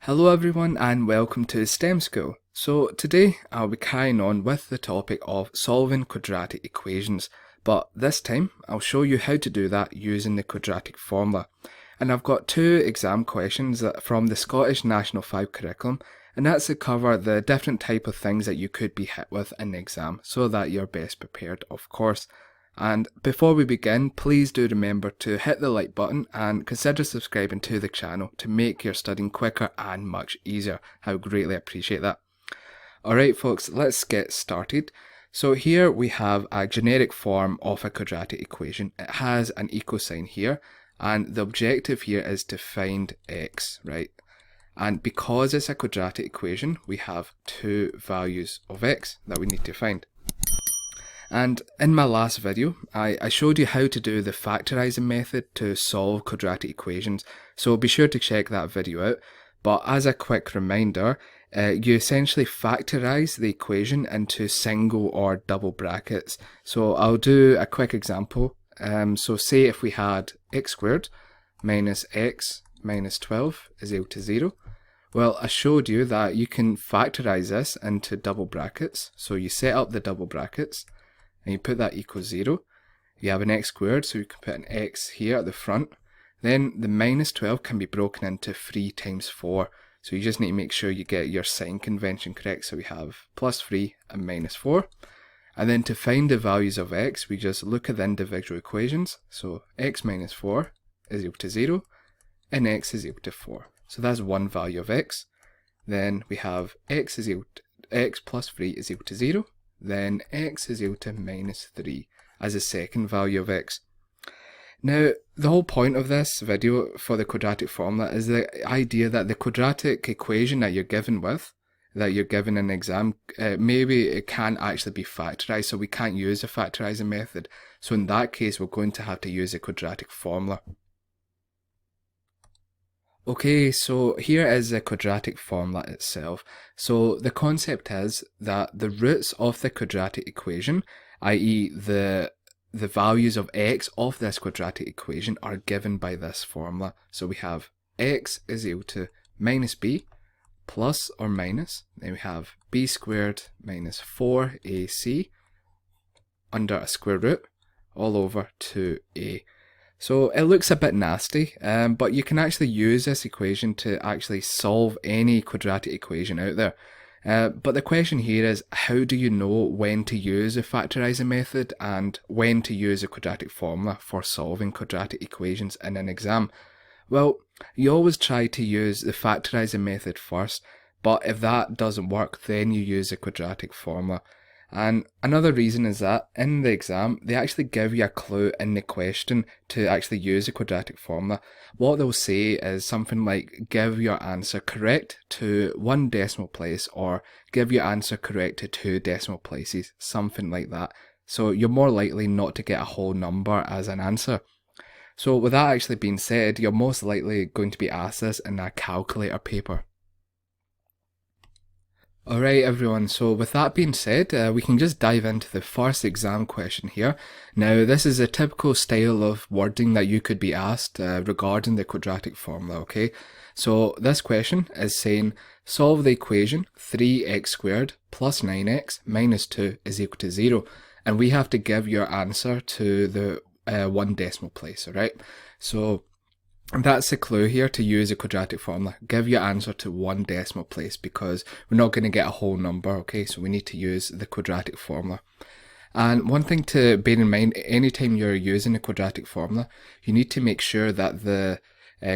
Hello everyone and welcome to STEM School. So today I'll be carrying on with the topic of solving quadratic equations, but this time I'll show you how to do that using the quadratic formula. And I've got two exam questions from the Scottish National 5 curriculum, and that's to cover the different type of things that you could be hit with in the exam so that you're best prepared, of course. And before we begin, please do remember to hit the like button and consider subscribing to the channel to make your studying quicker and much easier. I would greatly appreciate that. Alright folks, let's get started. So here we have a generic form of a quadratic equation. It has an equal sign here, and the objective here is to find x, right? And because it's a quadratic equation, we have two values of x that we need to find. And in my last video, I showed you how to do the factorising method to solve quadratic equations, so be sure to check that video out. But as a quick reminder, you essentially factorise the equation into single or double brackets. So I'll do a quick example. So say if we had x squared minus x minus 12 is equal to 0. Well, I showed you that you can factorise this into double brackets. So you set up the double brackets, and you put that equals 0, you have an x squared, so you can put an x here at the front. Then the minus 12 can be broken into 3 times 4, so you just need to make sure you get your sign convention correct. So we have plus 3 and minus 4. And then to find the values of x, we just look at the individual equations. So x minus 4 is equal to 0, and x is equal to 4. So that's one value of x. Then we have x plus 3 is equal to 0. Then x is equal to minus 3 as a second value of x. Now, the whole point of this video for the quadratic formula is the idea that the quadratic equation that you're given in an exam, maybe it can't actually be factorised, so we can't use the factorising method. So in that case, we're going to have to use a quadratic formula. Okay, so here is the quadratic formula itself. So the concept is that the roots of the quadratic equation, i.e. the values of x of this quadratic equation, are given by this formula. So we have x is equal to minus b plus or minus, then we have b squared minus 4ac under a square root all over 2a. So it looks a bit nasty, but you can actually use this equation to actually solve any quadratic equation out there. But the question here is, how do you know when to use the factorising method and when to use a quadratic formula for solving quadratic equations in an exam? Well, you always try to use the factorising method first, but if that doesn't work, then you use a quadratic formula. And another reason is that in the exam, they actually give you a clue in the question to actually use a quadratic formula. What they'll say is something like, give your answer correct to 1 decimal place, or give your answer correct to 2 decimal places, something like that. So you're more likely not to get a whole number as an answer. So with that actually being said, you're most likely going to be asked this in a calculator paper. Alright everyone, so with that being said, we can just dive into the first exam question here. Now this is a typical style of wording that you could be asked regarding the quadratic formula, okay? So this question is saying, solve the equation 3x squared plus 9x minus 2 is equal to 0. And we have to give your answer to the 1 decimal place, alright? So that's the clue here to use a quadratic formula. Give your answer to 1 decimal place because we're not going to get a whole number, okay? So we need to use the quadratic formula. And one thing to bear in mind, anytime you're using a quadratic formula, you need to make sure that the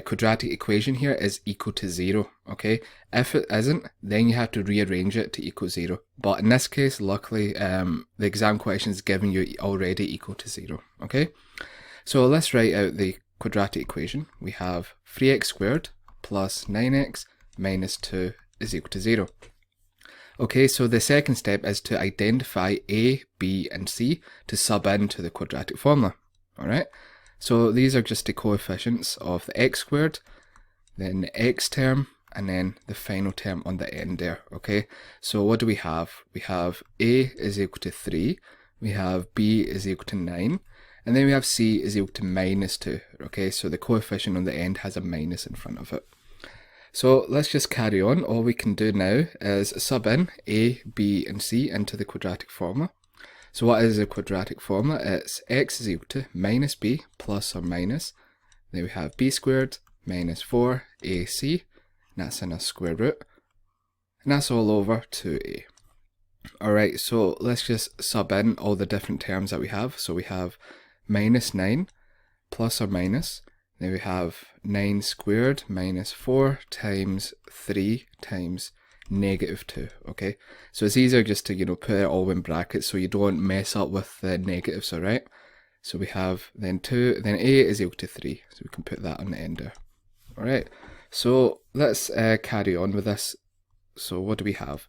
quadratic equation here is equal to 0, okay? If it isn't, then you have to rearrange it to equal 0. But in this case, luckily, the exam question is giving you already equal to 0, okay? So let's write out the quadratic equation. We have 3x squared plus 9x minus 2 is equal to 0. Okay, so the second step is to identify a, b and c to sub into the quadratic formula. Alright, so these are just the coefficients of the x squared, then the x term, and then the final term on the end there. Okay, so what do we have? We have a is equal to 3, we have b is equal to 9, and then we have c is equal to minus 2. Okay, so the coefficient on the end has a minus in front of it. So let's just carry on. All we can do now is sub in a, b and c into the quadratic formula. So what is the quadratic formula? It's x is equal to minus b plus or minus. Then we have b squared minus 4ac, and that's in a square root. And that's all over 2a. Alright, so let's just sub in all the different terms that we have. So we have minus 9 plus or minus. Then we have 9 squared minus 4 times 3 times negative 2, okay? So it's easier just to, put it all in brackets so you don't mess up with the negatives, alright? So we have then a is equal to 3, so we can put that on the end there. Alright, so let's carry on with this. So what do we have?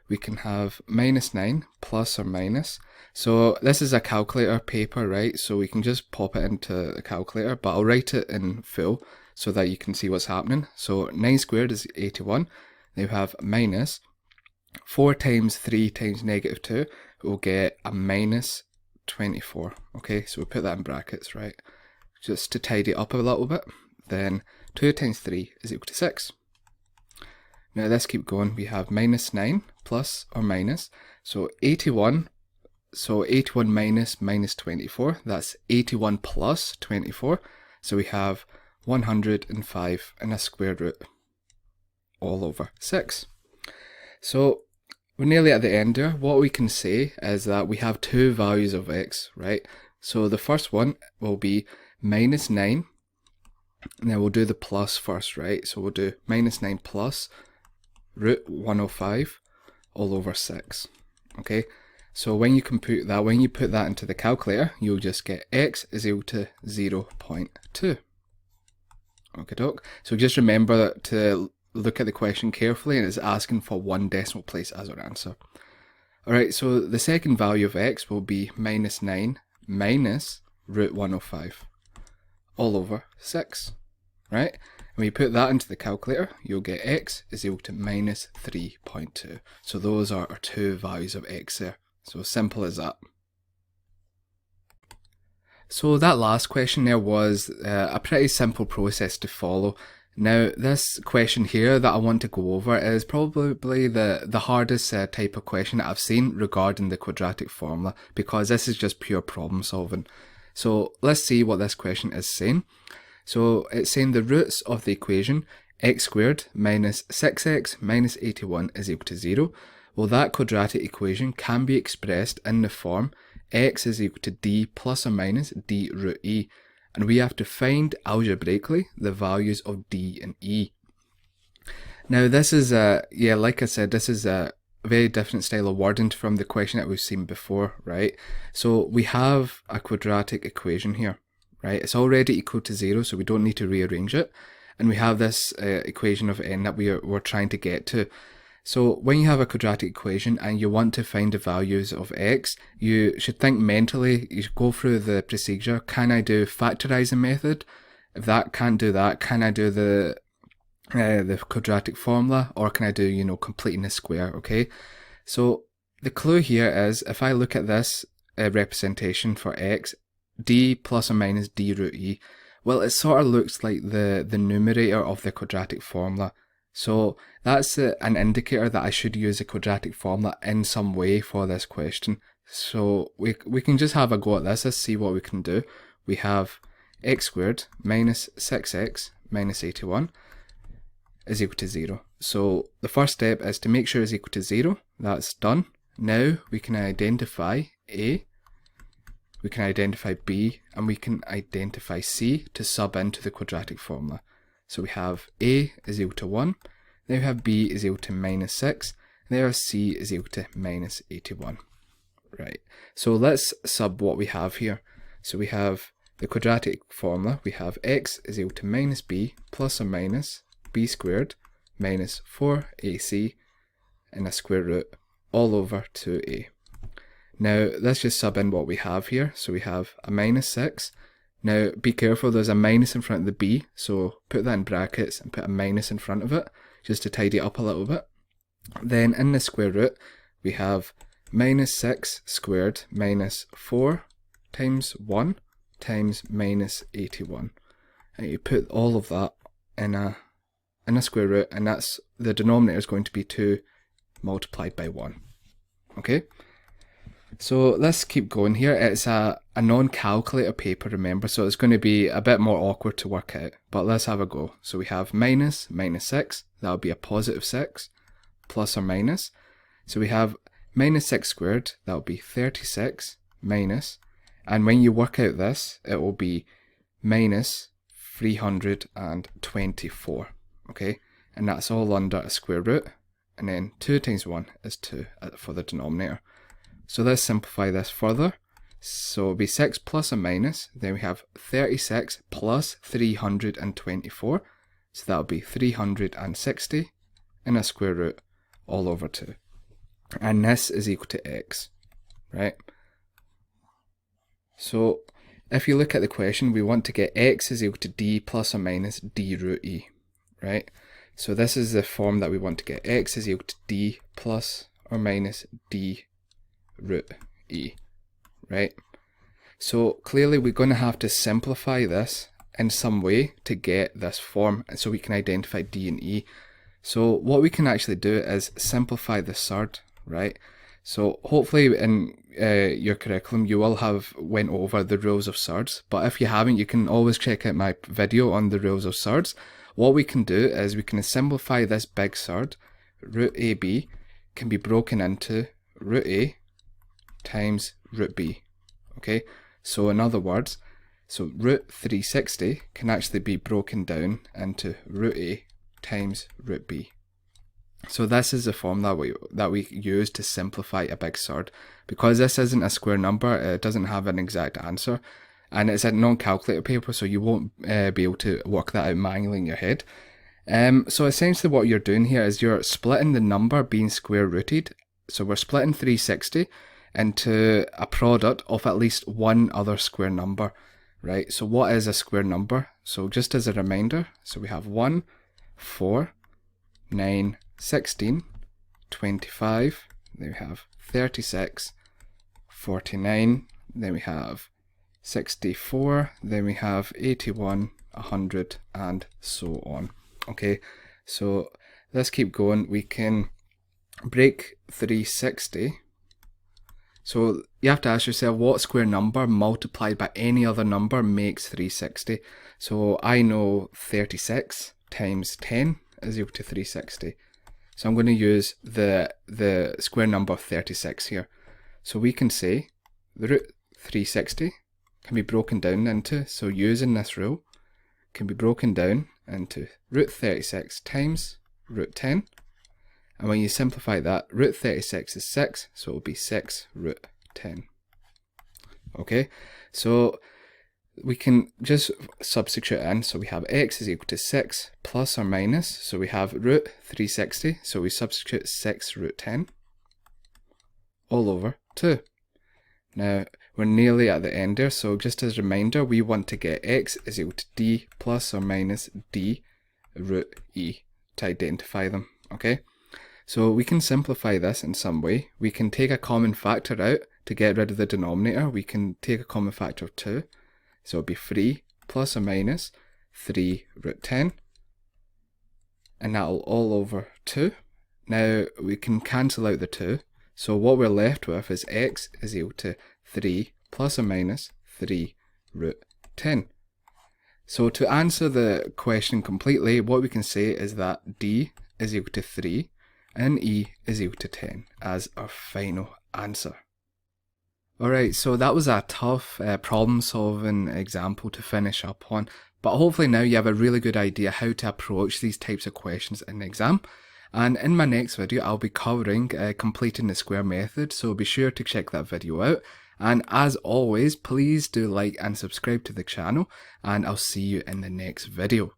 We can have minus 9 plus or minus. So this is a calculator paper, right? So we can just pop it into the calculator, but I'll write it in full so that you can see what's happening. So 9 squared is 81. Then we have minus 4 times 3 times negative 2. We'll get a minus 24. Okay, so we'll put that in brackets, right? Just to tidy it up a little bit. Then 2 times 3 is equal to 6. Now let's keep going. We have minus 9 plus or minus. So 81. So 81 minus 24. That's 81 plus 24. So we have 105 and a square root all over 6. So we're nearly at the end here. What we can say is that we have two values of x, right? So the first one will be minus 9. And then we'll do the plus first, right? So we'll do minus 9 plus root 105 all over 6. Okay, so when you put that into the calculator, you'll just get x is equal to 0.2. Okay, doc. So just remember to look at the question carefully, and it's asking for one decimal place as our answer. Alright, so the second value of x will be minus 9 minus root 105 all over 6. Right? When you put that into the calculator, you'll get x is equal to minus 3.2. So those are our two values of x there. So simple as that. So that last question there was a pretty simple process to follow. Now this question here that I want to go over is probably the hardest type of question that I've seen regarding the quadratic formula, because this is just pure problem solving. So let's see what this question is saying. So it's saying the roots of the equation x squared minus 6x minus 81 is equal to 0. Well, that quadratic equation can be expressed in the form x is equal to d plus or minus d root e. And we have to find algebraically the values of d and e. Now this is like I said, this is a very different style of wording from the question that we've seen before, right? So we have a quadratic equation here. Right, it's already equal to 0, so we don't need to rearrange it. And we have this equation of n that we're trying to get to. So when you have a quadratic equation and you want to find the values of x, you should think mentally, you should go through the procedure. Can I do factorizing method? If that can't do that, can I do the quadratic formula, or can I do, completing the square, okay? So the clue here is, if I look at this representation for x, d plus or minus d root e, well, it sort of looks like the numerator of the quadratic formula. So that's an indicator that I should use a quadratic formula in some way for this question. So we can just have a go at this. Let's see what we can do. We have x squared minus 6x minus 81 is equal to 0. So the first step is to make sure it's equal to 0. That's done. Now we can identify a, we can identify b, and we can identify c to sub into the quadratic formula. So we have a is equal to 1, then we have b is equal to minus 6, and there c is equal to minus 81. Right, so let's sub what we have here. So we have the quadratic formula, we have x is equal to minus b plus or minus b squared minus 4ac and a square root all over 2a. Now let's just sub in what we have here. So we have a minus 6. Now be careful, there's a minus in front of the b, so put that in brackets and put a minus in front of it just to tidy it up a little bit. Then in the square root we have minus 6 squared minus 4 times 1 times minus 81. And you put all of that in a in a square root, and that's the denominator is going to be 2 multiplied by 1. Okay, so let's keep going here. It's a non-calculator paper, remember, so it's going to be a bit more awkward to work out, but let's have a go. So we have minus 6, that'll be a positive 6, plus or minus. So we have minus 6 squared, that'll be 36, minus, and when you work out this, it will be minus 324, okay? And that's all under a square root, and then 2 times 1 is 2 for the denominator. So let's simplify this further. So it'll be 6 plus or minus, then we have 36 plus 324, so that'll be 360 in a square root all over 2. And this is equal to x, right? So if you look at the question, we want to get x is equal to d plus or minus d root e, right? So this is the form that we want to get. X is equal to d plus or minus d root e, right? So clearly we're going to have to simplify this in some way to get this form, and so we can identify d and e. So what we can actually do is simplify the surd, right? So hopefully in your curriculum you will have went over the rules of surds, but if you haven't, you can always check out my video on the rules of surds. What we can do is we can simplify this big surd. Root AB can be broken into root A times root B, okay? So in other words, so root 360 can actually be broken down into root A times root B. So this is the form that we use to simplify a big surd. Because this isn't a square number, it doesn't have an exact answer, and it's a non-calculator paper, so you won't be able to work that out manually in your head. So essentially what you're doing here is you're splitting the number being square rooted. So we're splitting 360 into a product of at least one other square number, right? So what is a square number? So just as a reminder, so we have 1, 4, 9, 16, 25, then we have 36, 49, then we have 64, then we have 81, 100, and so on. Okay, so let's keep going. We can break 360. So you have to ask yourself, what square number multiplied by any other number makes 360? So I know 36 times 10 is equal to 360. So I'm going to use the square number of 36 here. So we can say the root 360 can be broken down into, so using this rule, can be broken down into root 36 times root 10. And when you simplify that, root 36 is 6, so it will be 6 root 10. Okay, so we can just substitute in, so we have x is equal to 6 plus or minus, so we have root 360, so we substitute 6 root 10 all over 2. Now we're nearly at the end there, so just as a reminder, we want to get x is equal to d plus or minus d root e to identify them, okay? So we can simplify this in some way. We can take a common factor out to get rid of the denominator. We can take a common factor of 2, so it'll be 3 plus or minus 3 root 10, and that'll all over 2. Now we can cancel out the 2, so what we're left with is x is equal to 3 plus or minus 3 root 10. So to answer the question completely, what we can say is that d is equal to 3 and e is equal to 10 as our final answer. Alright, so that was a tough problem solving example to finish up on, but hopefully now you have a really good idea how to approach these types of questions in the exam. And in my next video I'll be covering completing the square method, so be sure to check that video out. And as always, please do like and subscribe to the channel, and I'll see you in the next video.